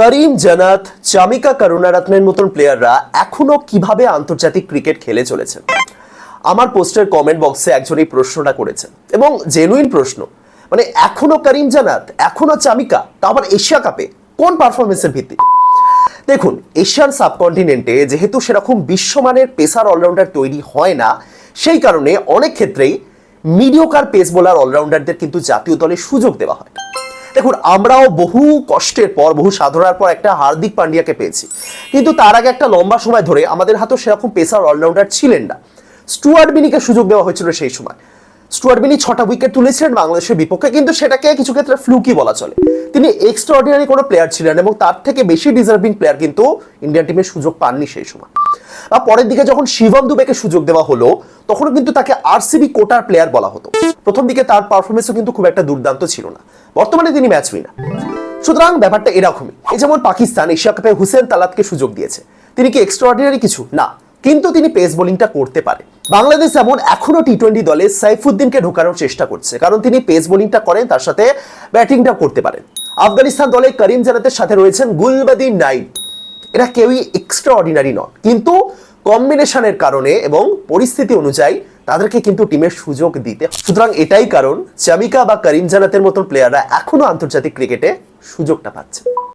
করিম জানাত, চামিকা করুণারত্নের মতন প্লেয়াররা এখনো কিভাবে আন্তর্জাতিক ক্রিকেট খেলে চলেছেন? আমার পোস্টের কমেন্ট বক্সে একজন এই প্রশ্নটা করেছেন এবং জেনুইন প্রশ্ন। মানে এখনো করিম জানাত, এখনো চামিকা, তা আবার এশিয়া কাপে কোন পারফরমেন্সের ভিত্তিতে? দেখুন, এশিয়ান সাবকন্টিনেন্টে যেহেতু সেরকম বিশ্বমানের পেসার অলরাউন্ডার তৈরি হয় না, সেই কারণে অনেক ক্ষেত্রেই মিডিওকার পেস বোলার অলরাউন্ডারদের কিন্তু জাতীয় দলে সুযোগ দেওয়া হয়। দেখুন, আমরাও বহু কষ্টের পর, বহু সাধনার পর একটা হার্দিক পান্ডিয়াকে পেয়েছি, কিন্তু তার আগে একটা লম্বা সময় ধরে আমাদের হাতেও সেরকম পেসার অলরাউন্ডার ছিলেন না। স্টুয়ার্ট বিনিকে সুযোগ দেওয়া হয়েছিল সেই সময়। স্টুয়ার্ট বিনি 6টা উইকেট তুলেছিলেন বাংলাদেশের বিপক্ষে, কিন্তু সেটাকে কিছু ক্ষেত্রে ফ্লুকি বলা চলে। তিনি এক্সট্রাঅর্ডিনারি কোনো প্লেয়ার ছিলেন এবং তার থেকে বেশি ডিজার্ভিং প্লেয়ার কিন্তু ইন্ডিয়ান টিমের সুযোগ পাননি সেই সময়। আর পরের দিকে যখন শিবম দুবেকে সুযোগ দেওয়া হলো, তখনও কিন্তু তাকে আরসিবি কোটার প্লেয়ার বলা হতো। প্রথম দিকে তার পারফরমেন্সও কিন্তু খুব একটা দুর্দান্ত ছিল না। বর্তমানে তিনি ম্যাচ উইনার। সুতরাং ব্যাপারটা এরকমই। এই যেমন পাকিস্তান এশিয়া কাপে হুসেন তালাতকে সুযোগ দিয়েছে। তিনি কি এক্সট্রাঅর্ডিনারি কিছু না, কিন্তু তিনি পেস বোলিংটা করতে পারে। বাংলাদেশ এমন এখনো টি-20 দলে সাইফুদ্দিনকে ঢোকানোর চেষ্টা করছে, কারণ তিনি পেস বোলিংটা করেন, তার সাথে ব্যাটিংটাও করতে পারেন। আফগানিস্তান দলে করিম জানাতের সাথে রয়েছেন গুলবাদিন নাইব। এরা কেউই এক্সট্রাঅর্ডিনারি নন, কিন্তু কম্বিনেশনের কারণে এবং পরিস্থিতি অনুযায়ী তাদেরকে কিন্তু টিমের সুযোগ দিতে। সুতরাং এটাই কারণ চামিকা বা করিম জানাতের মতন প্লেয়াররা এখনো আন্তর্জাতিক ক্রিকেটে সুযোগটা পাচ্ছে।